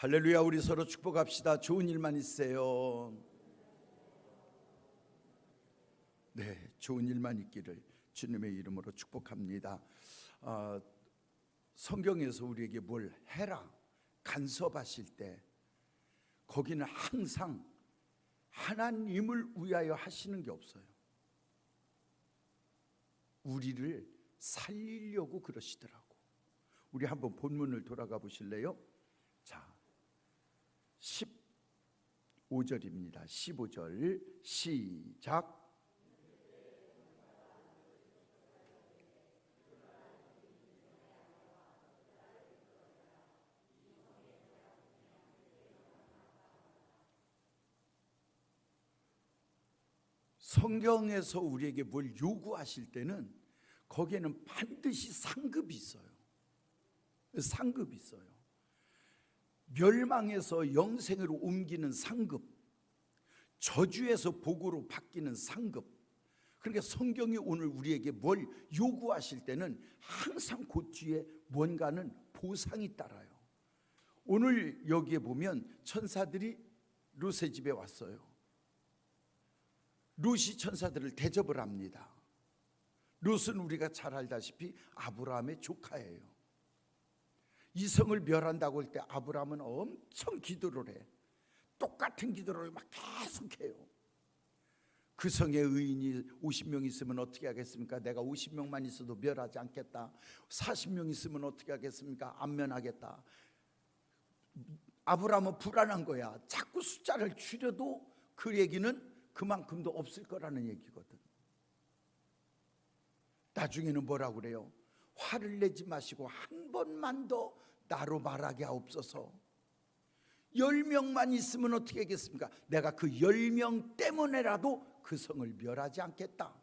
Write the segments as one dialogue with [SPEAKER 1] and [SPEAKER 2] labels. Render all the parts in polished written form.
[SPEAKER 1] 할렐루야. 우리 서로 축복합시다. 좋은 일만 있으세요. 네, 좋은 일만 있기를 주님의 이름으로 축복합니다. 성경에서 우리에게 뭘 해라 간섭하실 때 거기는 항상 하나님을 위하여 하시는 게 없어요. 우리를 살리려고 그러시더라고. 우리 한번 본문을 돌아가 보실래요? 자, 15절입니다. 15절 시작. 성경에서 우리에게 뭘 요구하실 때는 거기에는 반드시 상급이 있어요. 상급이 있어요. 멸망에서 영생으로 옮기는 상급, 저주에서 복으로 바뀌는 상급. 그러니까 성경이 오늘 우리에게 뭘 요구하실 때는 항상 그 뒤에 뭔가는 보상이 따라요. 오늘 여기에 보면 천사들이 롯의 집에 왔어요. 롯이 천사들을 대접을 합니다. 롯은 우리가 잘 알다시피 아브라함의 조카예요. 이 성을 멸한다고 할 때 아브라함은 엄청 기도를 해. 똑같은 기도를 막 계속해요. 그 성에 의인이 50명 있으면 어떻게 하겠습니까? 내가 50명만 있어도 멸하지 않겠다. 40명 있으면 어떻게 하겠습니까? 안 멸하겠다. 아브라함은 불안한 거야. 자꾸 숫자를 줄여도 그 얘기는 그만큼도 없을 거라는 얘기거든. 나중에는 뭐라고 그래요? 화를 내지 마시고 한 번만 더 나로 말하게 하옵소서. 10명만 있으면 어떻게 하겠습니까? 내가 그 10명 때문에라도 그 성을 멸하지 않겠다.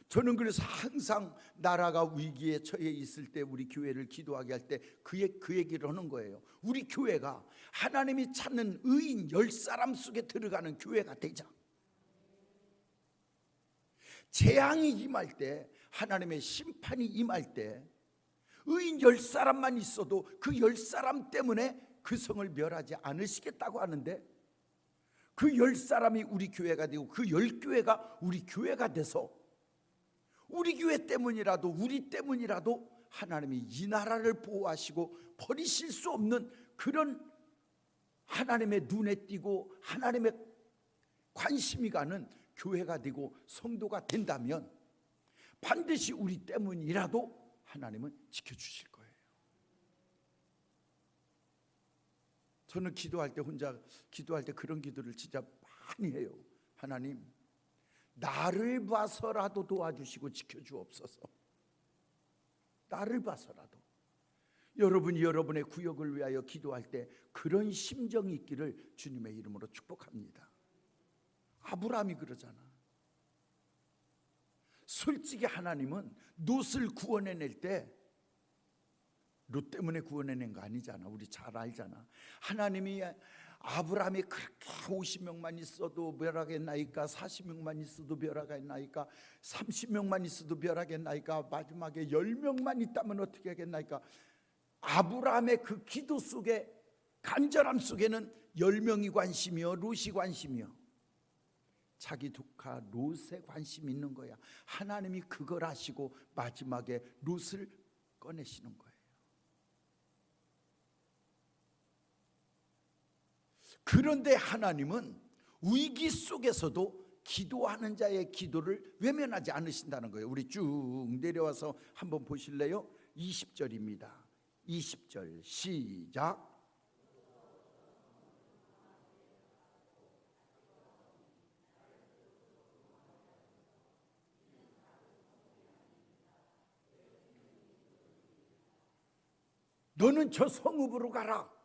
[SPEAKER 1] 저는 그래서 항상 나라가 위기에 처해 있을 때 우리 교회를 기도하게 할 때 그 얘기를 하는 거예요. 우리 교회가 하나님이 찾는 의인 10사람 속에 들어가는 교회가 되자. 재앙이 임할 때, 하나님의 심판이 임할 때 의인 10사람만 있어도 그 10사람 때문에 그 성을 멸하지 않으시겠다고 하는데, 그 10사람이 우리 교회가 되고 그 10교회가 우리 교회가 돼서 우리 교회 때문이라도 우리 때문이라도 하나님이 이 나라를 보호하시고 버리실 수 없는 그런 하나님의 눈에 띄고 하나님의 관심이 가는 교회가 되고 성도가 된다면 반드시 우리 때문이라도 하나님은 지켜주실 거예요. 저는 기도할 때 혼자 기도할 때 그런 기도를 진짜 많이 해요. 하나님, 나를 봐서라도 도와주시고 지켜주옵소서. 나를 봐서라도. 여러분이 여러분의 구역을 위하여 기도할 때 그런 심정이 있기를 주님의 이름으로 축복합니다. 아브라함이 그러잖아. 솔직히 하나님은 롯을 구원해낼 때 롯 때문에 구원해낸 거 아니잖아. 우리 잘 알잖아. 하나님이 아브라함이 그렇게 50명만 있어도 멸하겠나이까, 40명만 있어도 멸하겠나이까, 30명만 있어도 멸하겠나이까, 마지막에 10명만 있다면 어떻게 하겠나이까. 아브라함의 그 기도 속에, 간절함 속에는 10명이 관심이요, 롯이 관심이요. 자기 조카 롯에 관심이 있는 거야. 하나님이 그걸 아시고 마지막에 롯을 꺼내시는 거예요. 그런데 하나님은 위기 속에서도 기도하는 자의 기도를 외면하지 않으신다는 거예요. 우리 쭉 내려와서 한번 보실래요? 20절입니다. 20절 시작. 너는 저 성읍으로 가라.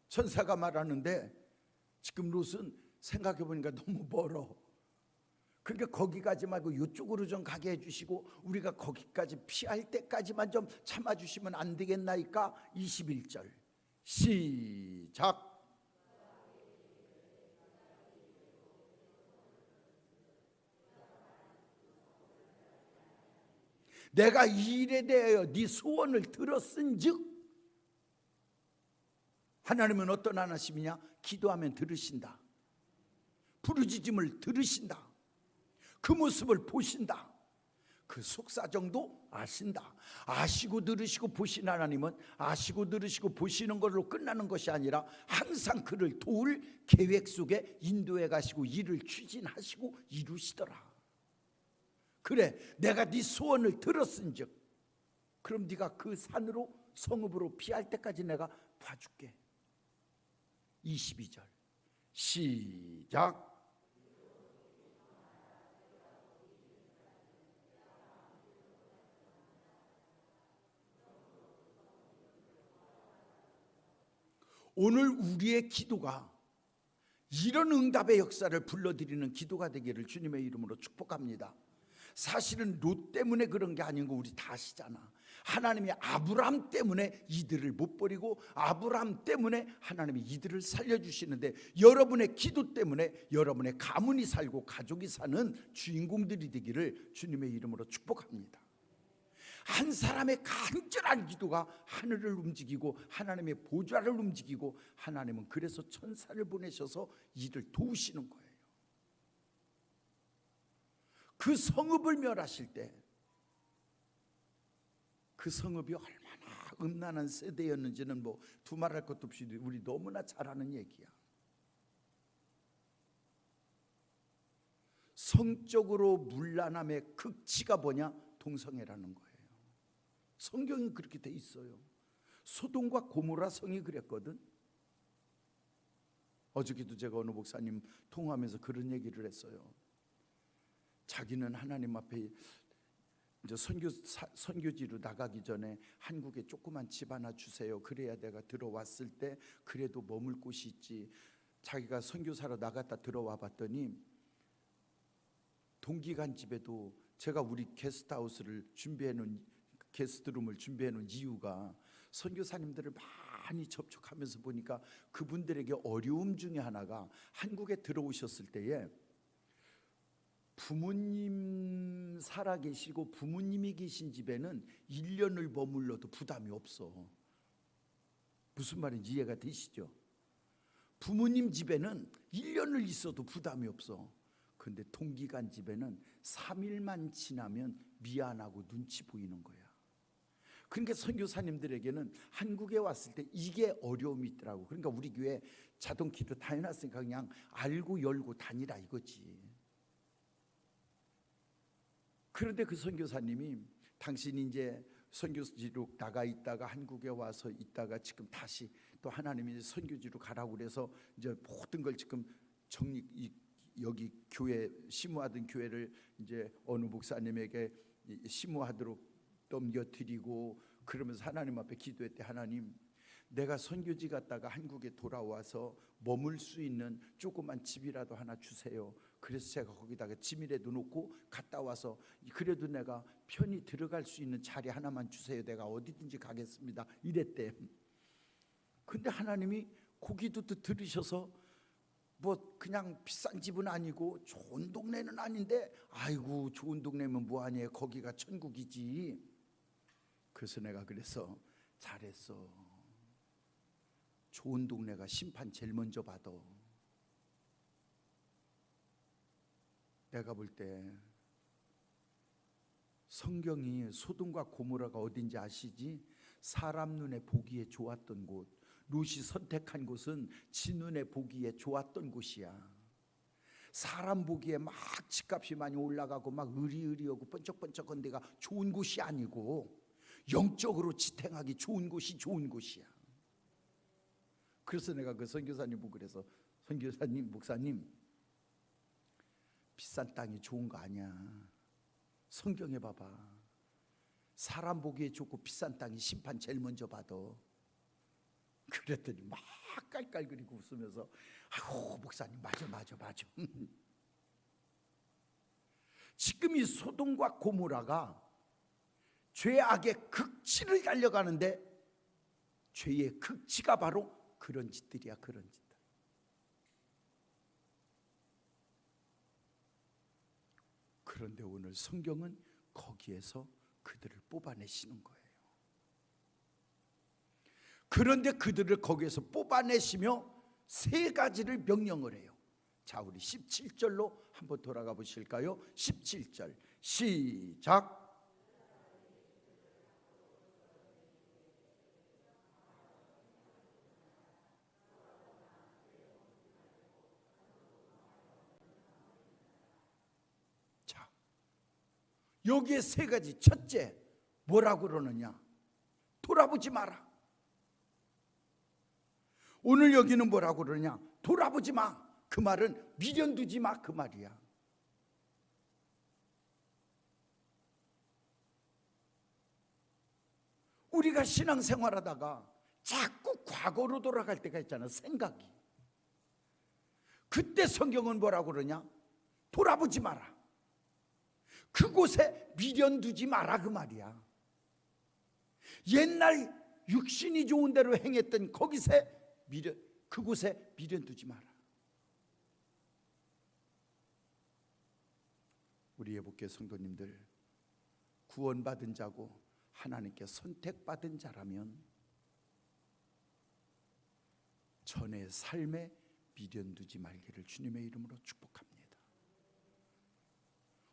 [SPEAKER 1] 천사가 말하는데 지금 롯은 생각해 보니까 너무 멀어. 그러니까 거기 가지 말고 이쪽으로 좀 가게 해주시고 우리가 거기까지 피할 때까지만 좀 참아주시면 안 되겠나이까. 21절 시작. 내가 이 일에 대하여 네 소원을 들었은즉, 하나님은 어떤 하나님이냐? 기도하면 들으신다. 부르짖음을 들으신다. 그 모습을 보신다. 그 속사정도 아신다. 아시고 들으시고 보신 하나님은 아시고 들으시고 보시는 걸로 끝나는 것이 아니라 항상 그를 도울 계획 속에 인도해 가시고 일을 추진하시고 이루시더라. 그래, 내가 네 소원을 들었은즉 그럼 네가 그 산으로 성읍으로 피할 때까지 내가 봐줄게. 22절 시작. 오늘 우리의 기도가 이런 응답의 역사를 불러들이는 기도가 되기를 주님의 이름으로 축복합니다. 사실은 롯 때문에 그런 게 아닌 거 우리 다 아시잖아. 하나님이 아브라함 때문에 이들을 못 버리고 아브라함 때문에 하나님이 이들을 살려주시는데, 여러분의 기도 때문에 여러분의 가문이 살고 가족이 사는 주인공들이 되기를 주님의 이름으로 축복합니다. 한 사람의 간절한 기도가 하늘을 움직이고 하나님의 보좌를 움직이고, 하나님은 그래서 천사를 보내셔서 이를 도우시는 거예요. 그 성읍을 멸하실 때 그 성읍이 얼마나 음란한 세대였는지는 뭐 두말할 것도 없이 우리 너무나 잘 아는 얘기야. 성적으로 문란함의 극치가 뭐냐? 동성애라는 거예요. 성경이 그렇게 돼 있어요. 소돔과 고모라 성이 그랬거든. 어저께도 제가 어느 목사님 통화하면서 그런 얘기를 했어요. 자기는 하나님 앞에 이제 선교지로 나가기 전에 한국에 조그만 집 하나 주세요. 그래야 내가 들어왔을 때 그래도 머물 곳이 있지. 자기가 선교사로 나갔다 들어와 봤더니 동기간 집에도, 제가 우리 게스트하우스를 준비해 놓은, 게스트룸을 준비해 놓은 이유가 선교사님들을 많이 접촉하면서 보니까 그분들에게 어려움 중에 하나가, 한국에 들어오셨을 때에 부모님 살아계시고 부모님이 계신 집에는 1년을 머물러도 부담이 없어. 무슨 말인지 이해가 되시죠? 부모님 집에는 1년을 있어도 부담이 없어. 그런데 동기간 집에는 3일만 지나면 미안하고 눈치 보이는 거야. 그러니까 선교사님들에게는 한국에 왔을 때 이게 어려움이 있더라고. 그러니까 우리 교회 자동키도 다 해놨으니까 그냥 알고 열고 다니라 이거지. 그런데 그 선교사님이, 당신이 이제 선교지로 나가 있다가 한국에 와서 있다가 지금 다시 또 하나님이 선교지로 가라고 그래서 이제 모든 걸 지금 여기 교회 심호하던 교회를 이제 어느 목사님에게 심호하도록 넘겨드리고, 그러면서 하나님 앞에 기도했대. 하나님, 내가 선교지 갔다가 한국에 돌아와서 머물 수 있는 조그만 집이라도 하나 주세요. 그래서 제가 거기다가 짐이라도 놓고 갔다 와서 그래도 내가 편히 들어갈 수 있는 자리 하나만 주세요. 내가 어디든지 가겠습니다. 이랬대. 근데 하나님이 고기도 들으셔서, 뭐 그냥 비싼 집은 아니고 좋은 동네는 아닌데, 아이고 좋은 동네면 뭐하니, 거기가 천국이지. 그래서 내가 그래서 잘했어. 좋은 동네가 심판 제일 먼저 받아. 내가 볼 때 성경이 소돔과 고모라가 어딘지 아시지? 사람 눈에 보기에 좋았던 곳, 롯이 선택한 곳은 지 눈에 보기에 좋았던 곳이야. 사람 보기에 막 집값이 많이 올라가고 막 으리으리하고 번쩍번쩍한 데가 좋은 곳이 아니고, 영적으로 지탱하기 좋은 곳이 좋은 곳이야. 그래서 내가 그 선교사님 보고 그래서, 선교사님, 목사님, 비싼 땅이 좋은 거 아니야. 성경에 봐봐. 사람 보기에 좋고 비싼 땅이 심판 제일 먼저 받아. 그랬더니 막 깔깔거리고 웃으면서, 아이고 목사님 맞아. 지금 이 소돔과 고모라가 죄악의 극치를 달려가는데, 죄의 극치가 바로 그런 짓들이야. 그런 짓들. 그런데 오늘 성경은 거기에서 그들을 뽑아내시는 거예요. 그런데 그들을 거기에서 뽑아내시며 세 가지를 명령을 해요. 자, 우리 17절로 한번 돌아가 보실까요? 17절 시작. 자, 여기에 세 가지. 첫째, 뭐라고 그러느냐? 돌아보지 마라. 오늘 여기는 뭐라고 그러냐? 돌아보지 마. 그 말은 미련 두지 마, 그 말이야. 우리가 신앙생활하다가 자꾸 과거로 돌아갈 때가 있잖아, 생각이. 그때 성경은 뭐라고 그러냐? 돌아보지 마라. 그곳에 미련 두지 마라, 그 말이야. 옛날 육신이 좋은 대로 행했던 그곳에 미련 두지 마라. 우리 예복교 성도님들, 구원받은 자고 하나님께 선택받은 자라면 전의 삶에 미련 두지 말기를 주님의 이름으로 축복합니다.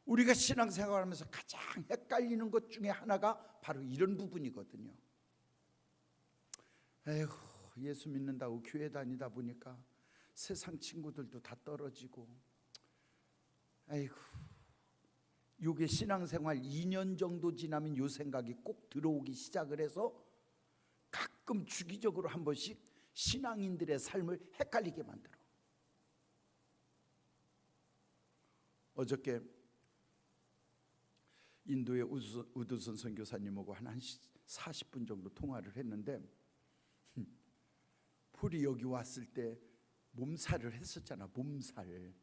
[SPEAKER 1] 우리가 신앙생활하면서 가장 헷갈리는 것 중에 하나가 바로 이런 부분이거든요. 에휴, 예수 믿는다고 교회 다니다 보니까 세상 친구들도 다 떨어지고, 에이구, 요게 신앙생활 2년 정도 지나면 요 생각이 꼭 들어오기 시작을 해서 가끔 주기적으로 한 번씩 신앙인들의 삶을 헷갈리게 만들어. 어저께 인도의 우드슨 선교사님하고 한 40분 정도 통화를 했는데, 폴이 여기 왔을 때 몸살을 했었잖아. 몸살.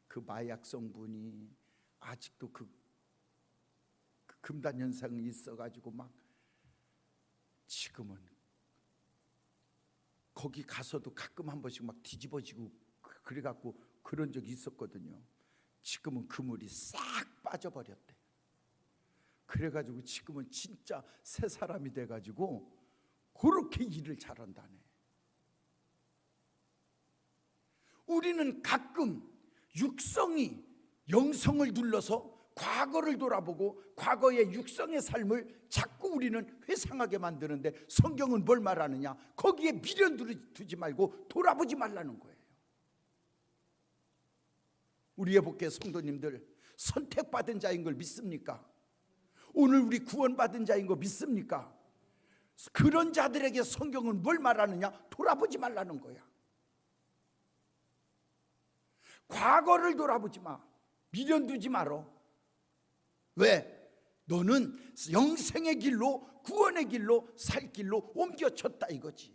[SPEAKER 1] 그 마약 성분이 아직도 그 금단 현상이 있어가지고 막 지금은 거기 가서도 가끔 한 번씩 막 뒤집어지고 그래갖고 그런 적이 있었거든요. 지금은 그물이 싹 빠져버렸대. 그래가지고 지금은 진짜 새 사람이 돼가지고 그렇게 일을 잘한다네. 우리는 가끔 육성이 영성을 눌러서 과거를 돌아보고 과거의 육성의 삶을 자꾸 우리는 회상하게 만드는데, 성경은 뭘 말하느냐? 거기에 미련 두지 말고 돌아보지 말라는 거예요. 우리 예복교 성도님들, 선택받은 자인 걸 믿습니까? 오늘 우리 구원받은 자인 거 믿습니까? 그런 자들에게 성경은 뭘 말하느냐? 돌아보지 말라는 거야. 과거를 돌아보지 마. 미련 두지 말어. 왜? 너는 영생의 길로, 구원의 길로, 살 길로 옮겨쳤다 이거지.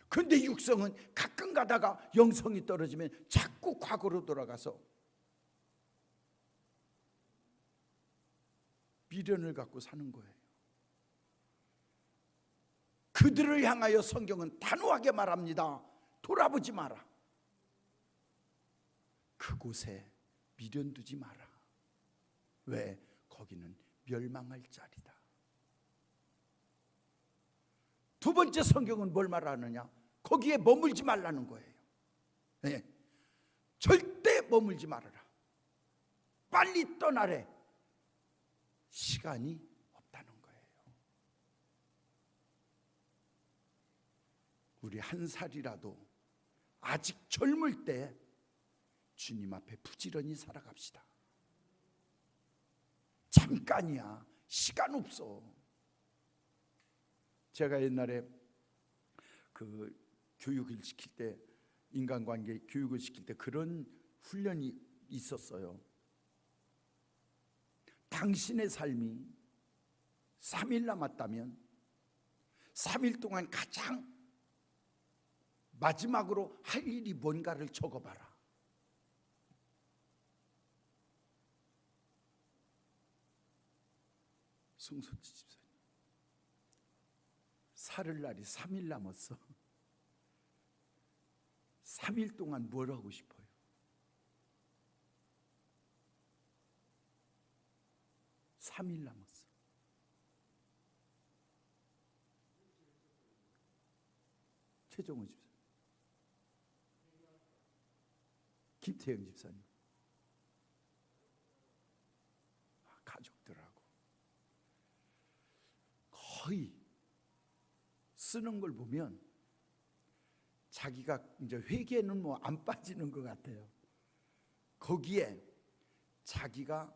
[SPEAKER 1] 그런데 육성은 가끔 가다가 영성이 떨어지면 자꾸 과거로 돌아가서 미련을 갖고 사는 거예요. 그들을 향하여 성경은 단호하게 말합니다. 돌아보지 마라. 그곳에 미련 두지 마라. 왜? 거기는 멸망할 자리다. 두 번째, 성경은 뭘 말하느냐? 거기에 머물지 말라는 거예요. 네. 절대 머물지 말아라. 빨리 떠나래. 시간이 없다는 거예요. 우리 한 살이라도 아직 젊을 때 주님 앞에 부지런히 살아갑시다. 잠깐이야. 시간 없어. 제가 옛날에 그 교육을 시킬 때, 인간관계 교육을 시킬 때 그런 훈련이 있었어요. 당신의 삶이 3일 남았다면 3일 동안 가장 마지막으로 할 일이 뭔가를 적어봐라. 송소지 집사님, 살을 날이 3일 남았어. 3일 동안 뭘 하고 싶어요? (3일) 남았어. 최종호 집사님, 김태영 집사님, 가족들하고 거의 쓰는 걸 보면 자기가 이제 회개는 뭐 안 빠지는 것 같아요. 거기에 자기가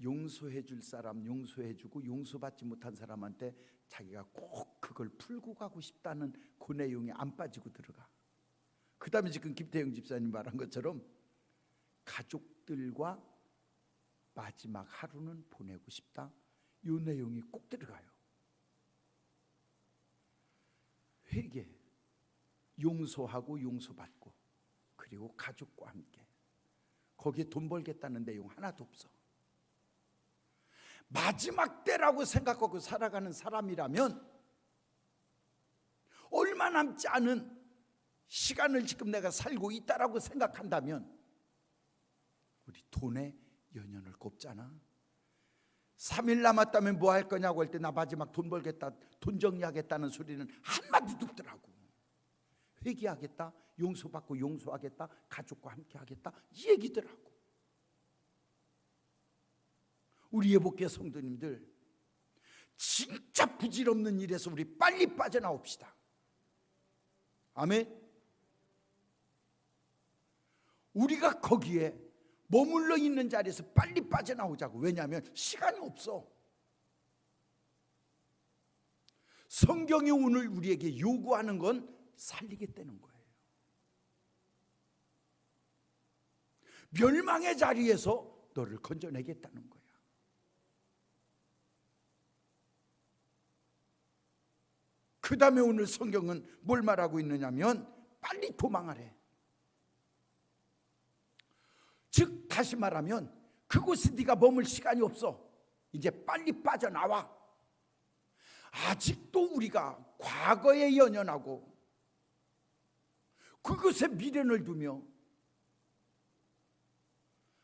[SPEAKER 1] 용서해 줄 사람 용서해 주고 용서받지 못한 사람한테 자기가 꼭 그걸 풀고 가고 싶다는 그 내용이 안 빠지고 들어가. 그 다음에 지금 김태영 집사님 말한 것처럼 가족들과 마지막 하루는 보내고 싶다, 이 내용이 꼭 들어가요. 회개, 용서하고 용서받고, 그리고 가족과 함께. 거기에 돈 벌겠다는 내용 하나도 없어. 마지막 때라고 생각하고 살아가는 사람이라면 얼마 남지 않은 시간을 지금 내가 살고 있다라고 생각한다면 우리 돈에 연연을 꼽잖아. 3일 남았다면 뭐 할 거냐고 할 때 나 마지막 돈 벌겠다, 돈 정리하겠다는 소리는 한마디도 없더라고. 회개하겠다, 용서받고 용서하겠다, 가족과 함께 하겠다, 이 얘기더라고. 우리 예복개 성도님들, 진짜 부질없는 일에서 우리 빨리 빠져나옵시다. 아멘. 우리가 거기에 머물러 있는 자리에서 빨리 빠져나오자고. 왜냐하면 시간이 없어. 성경이 오늘 우리에게 요구하는 건 살리겠다는 거예요. 멸망의 자리에서 너를 건져내겠다는 거야. 그 다음에 오늘 성경은 뭘 말하고 있느냐면 빨리 도망하래. 즉 다시 말하면 그곳에 네가 머물 시간이 없어. 이제 빨리 빠져나와. 아직도 우리가 과거에 연연하고 그곳에 미련을 두며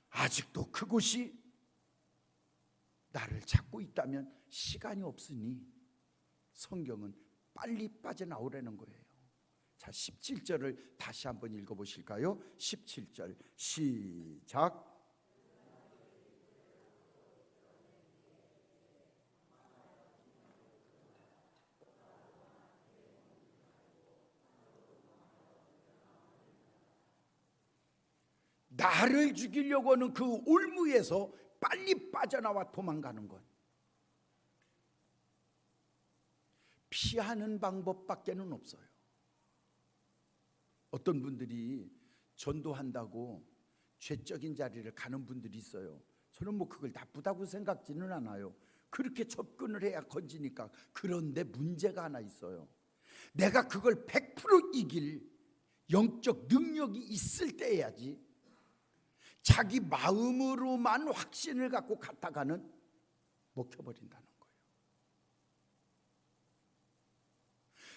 [SPEAKER 1] 아직도 그곳이 나를 찾고 있다면 시간이 없으니 성경은 빨리 빠져나오라는 거예요. 자, 17절을 다시 한번 읽어보실까요? 17절 시작. 나를 죽이려고 하는 그 올무에서 빨리 빠져나와 도망가는 것, 피하는 방법밖에는 없어요. 어떤 분들이 전도한다고 죄적인 자리를 가는 분들이 있어요. 저는 뭐 그걸 나쁘다고 생각지는 않아요. 그렇게 접근을 해야 건지니까. 그런데 문제가 하나 있어요. 내가 그걸 100% 이길 영적 능력이 있을 때야지. 자기 마음으로만 확신을 갖고 갔다가는 먹혀버린다는 거예요.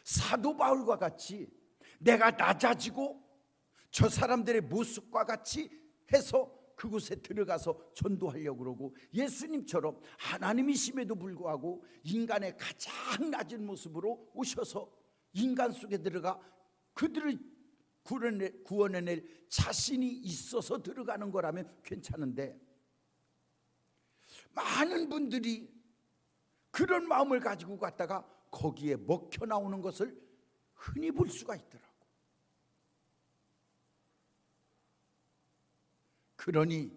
[SPEAKER 1] 사도 바울과 같이 내가 낮아지고 저 사람들의 모습과 같이 해서 그곳에 들어가서 전도하려고 그러고, 예수님처럼 하나님이심에도 불구하고 인간의 가장 낮은 모습으로 오셔서 인간 속에 들어가 그들을 구원해낼 자신이 있어서 들어가는 거라면 괜찮은데, 많은 분들이 그런 마음을 가지고 갔다가 거기에 먹혀 나오는 것을 흔히 볼 수가 있더라고. 그러니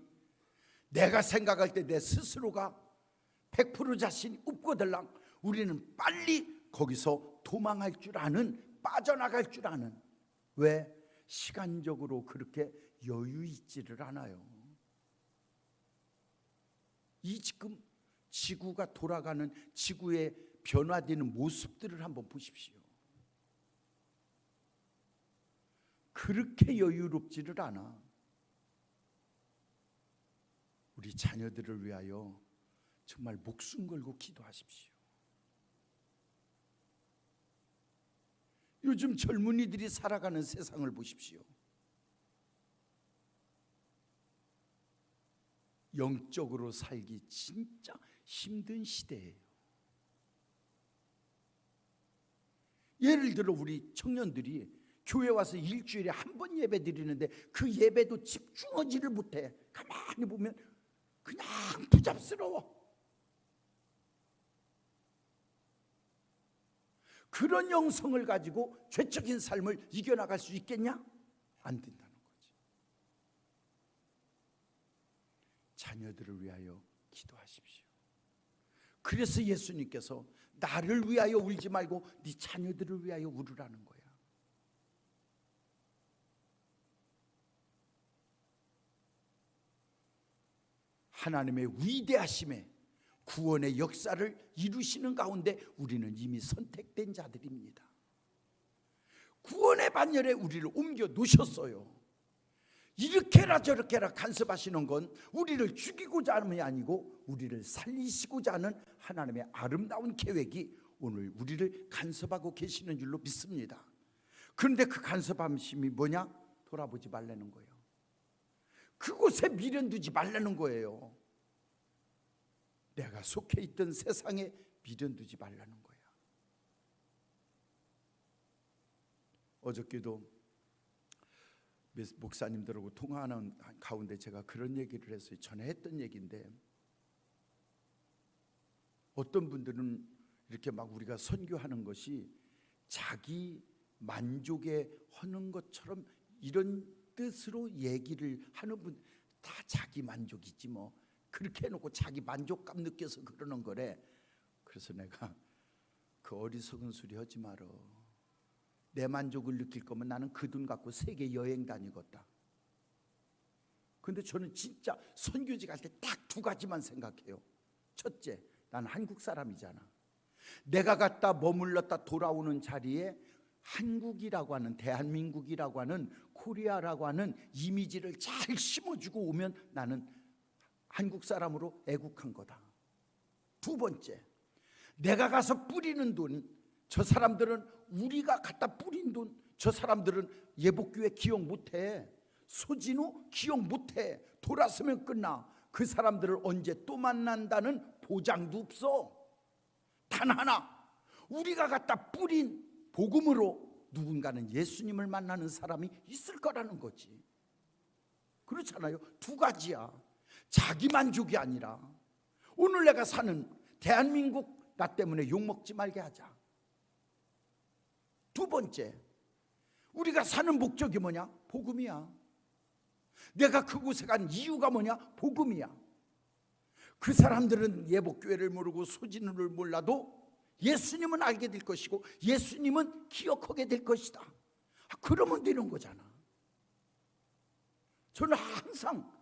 [SPEAKER 1] 내가 생각할 때 내 스스로가 100% 자신이 없거들랑 우리는 빨리 거기서 도망할 줄 아는, 빠져나갈 줄 아는. 왜? 시간적으로 그렇게 여유 있지를 않아요. 이 지금 지구가 돌아가는, 지구의 변화되는 모습들을 한번 보십시오. 그렇게 여유롭지를 않아. 우리 자녀들을 위하여 정말 목숨 걸고 기도하십시오. 요즘 젊은이들이 살아가는 세상을 보십시오. 영적으로 살기 진짜 힘든 시대예요. 예를 들어 우리 청년들이 교회 와서 일주일에 한 번 예배 드리는데 그 예배도 집중하지를 못해. 가만히 보면 그냥 부잡스러워. 그런 영성을 가지고 죄적인 삶을 이겨나갈 수 있겠냐? 안 된다는 거지. 자녀들을 위하여 기도하십시오. 그래서 예수님께서 나를 위하여 울지 말고 네 자녀들을 위하여 울으라는 거야. 하나님의 위대하심에 구원의 역사를 이루시는 가운데 우리는 이미 선택된 자들입니다. 구원의 반열에 우리를 옮겨 놓으셨어요. 이렇게라 저렇게라 간섭하시는 건 우리를 죽이고자 하는 게 아니고 우리를 살리시고자 하는 하나님의 아름다운 계획이 오늘 우리를 간섭하고 계시는 줄로 믿습니다. 그런데 그 간섭함심이 뭐냐? 돌아보지 말라는 거예요. 그곳에 미련 두지 말라는 거예요. 내가 속해 있던 세상에 미련 두지 말라는 거야. 어저께도 목사님들하고 통화하는 가운데 제가 그런 얘기를 했어요. 전에 했던 얘기인데, 어떤 분들은 이렇게 막 우리가 선교하는 것이 자기 만족에 하는 것처럼 이런 뜻으로 얘기를 하는 분, 다 자기 만족이지 뭐, 그렇게 해놓고 자기 만족감 느껴서 그러는 거래. 그래서 내가 그 어리석은 소리 하지 말어. 내 만족을 느낄 거면 나는 그 돈 갖고 세계 여행 다니겠다. 근데 저는 진짜 선교지 갈 때 딱 두 가지만 생각해요. 첫째, 나는 한국 사람이잖아. 내가 갔다 머물렀다 돌아오는 자리에 한국이라고 하는, 대한민국이라고 하는, 코리아라고 하는 이미지를 잘 심어주고 오면 나는 한국 사람으로 애국한 거다. 두 번째, 내가 가서 뿌리는 돈, 저 사람들은 우리가 갖다 뿌린 돈, 저 사람들은 예복교회 기억 못해, 소진호 기억 못해, 돌아서면 끝나. 그 사람들을 언제 또 만난다는 보장도 없어. 단 하나, 우리가 갖다 뿌린 복음으로 누군가는 예수님을 만나는 사람이 있을 거라는 거지. 그렇잖아요. 두 가지야. 자기 만족이 아니라 오늘 내가 사는 대한민국 나 때문에 욕먹지 말게 하자. 두 번째, 우리가 사는 목적이 뭐냐? 복음이야. 내가 그곳에 간 이유가 뭐냐? 복음이야. 그 사람들은 예복교회를 모르고 소진을 몰라도 예수님은 알게 될 것이고 예수님은 기억하게 될 것이다. 그러면 되는 거잖아. 저는 항상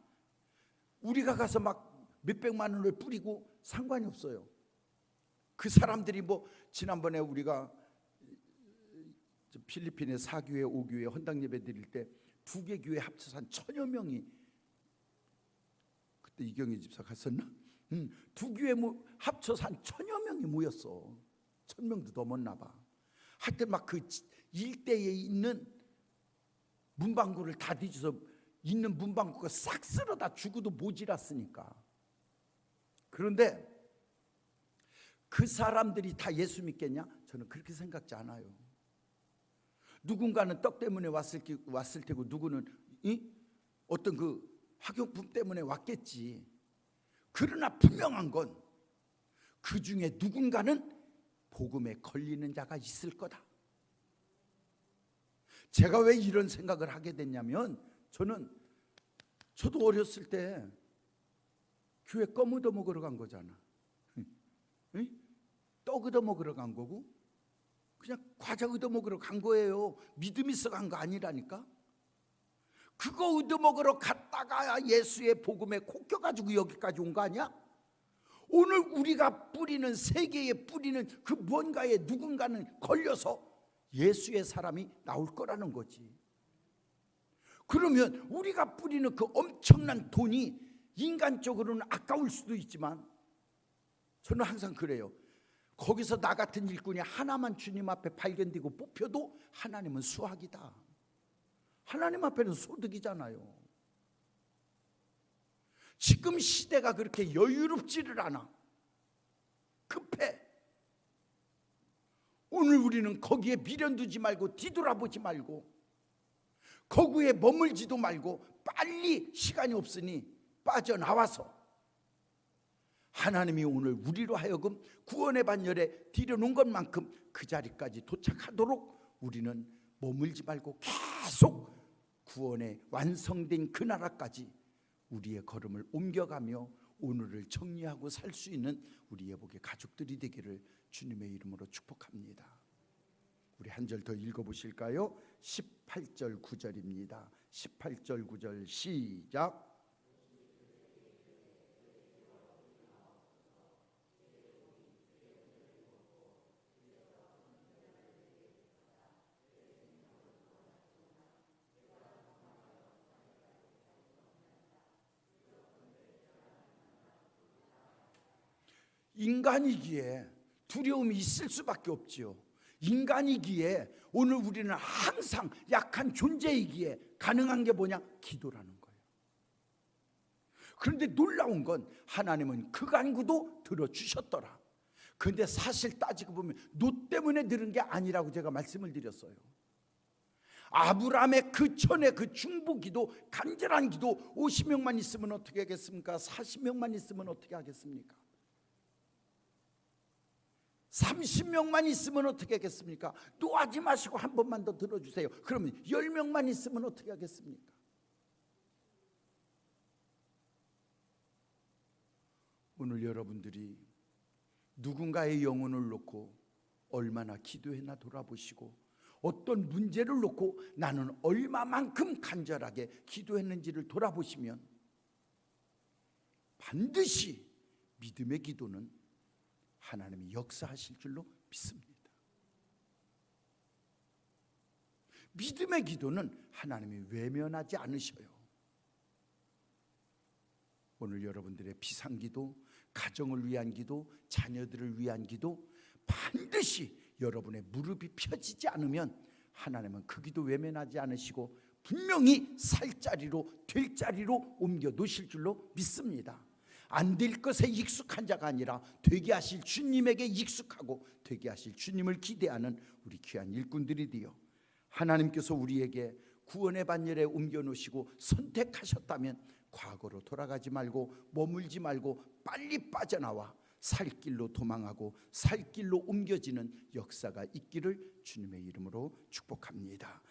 [SPEAKER 1] 우리가 가서 막 몇백만 원을 뿌리고 상관이 없어요. 그 사람들이 뭐 지난번에 우리가 필리핀의 4교회 5교회 헌당 예배 드릴 때 두 개 교회 합쳐서 한 1000여 명이, 그때 이경희 집사 갔었나? 두 교회 합쳐서 한 1000여 명이 모였어. 1000명도 넘었나 봐. 하여튼 막 그 일대에 있는 문방구를 다 뒤져서 있는 문방구가 싹 쓸어다 주고도 모자랐으니까. 그런데 그 사람들이 다 예수 믿겠냐? 저는 그렇게 생각지 않아요. 누군가는 떡 때문에 왔을 테고 누구는 어떤 그 학용품 때문에 왔겠지. 그러나 분명한 건 그 중에 누군가는 복음에 걸리는 자가 있을 거다. 제가 왜 이런 생각을 하게 됐냐면, 저도 어렸을 때 교회 껌 얻어 먹으러 간 거잖아. 떡 얻어 먹으러 간 거고 그냥 과자 얻어 먹으러 간 거예요. 믿음 있어 간 거 아니라니까. 그거 얻어 먹으러 갔다가 예수의 복음에 콕껴가지고 여기까지 온 거 아니야? 오늘 우리가 뿌리는, 세계에 뿌리는 그 뭔가에 누군가는 걸려서 예수의 사람이 나올 거라는 거지. 그러면 우리가 뿌리는 그 엄청난 돈이 인간적으로는 아까울 수도 있지만, 저는 항상 그래요. 거기서 나 같은 일꾼이 하나만 주님 앞에 발견되고 뽑혀도 하나님은 수확이다. 하나님 앞에는 소득이잖아요. 지금 시대가 그렇게 여유롭지를 않아. 급해. 오늘 우리는 거기에 미련 두지 말고 뒤돌아보지 말고 거구에 머물지도 말고 빨리 시간이 없으니 빠져나와서 하나님이 오늘 우리로 하여금 구원의 반열에 들여놓은 것만큼 그 자리까지 도착하도록 우리는 머물지 말고 계속 구원의 완성된 그 나라까지 우리의 걸음을 옮겨가며 오늘을 정리하고 살 수 있는 우리 예복의 가족들이 되기를 주님의 이름으로 축복합니다. 우리 한 절 더 읽어보실까요? 18절 9절입니다. 18절 9절 시작. 인간이기에 두려움이 있을 수밖에 없지요. 인간이기에 오늘 우리는 항상 약한 존재이기에 가능한 게 뭐냐? 기도라는 거예요. 그런데 놀라운 건 하나님은 그 간구도 들어주셨더라. 그런데 사실 따지고 보면 너 때문에 들은 게 아니라고 제가 말씀을 드렸어요. 아브라함의 그 전에 그 중보기도, 간절한 기도, 50명만 있으면 어떻게 하겠습니까? 40명만 있으면 어떻게 하겠습니까? 30명만 있으면 어떻게 하겠습니까? 노하지 마시고 한 번만 더 들어주세요. 그러면 10명만 있으면 어떻게 하겠습니까? 오늘 여러분들이 누군가의 영혼을 놓고 얼마나 기도했나 돌아보시고 어떤 문제를 놓고 나는 얼마만큼 간절하게 기도했는지를 돌아보시면 반드시 믿음의 기도는 하나님이 역사하실 줄로 믿습니다. 믿음의 기도는 하나님이 외면하지 않으셔요. 오늘 여러분들의 비상기도, 가정을 위한 기도, 자녀들을 위한 기도 반드시 여러분의 무릎이 펴지지 않으면 하나님은 그 기도 외면하지 않으시고 분명히 살 자리로, 될 자리로 옮겨 놓으실 줄로 믿습니다. 안 될 것에 익숙한 자가 아니라 되게 하실 주님에게 익숙하고 되게 하실 주님을 기대하는 우리 귀한 일꾼들이 되어 하나님께서 우리에게 구원의 반열에 옮겨 놓으시고 선택하셨다면 과거로 돌아가지 말고 머물지 말고 빨리 빠져나와 살 길로 도망하고 살 길로 옮겨지는 역사가 있기를 주님의 이름으로 축복합니다.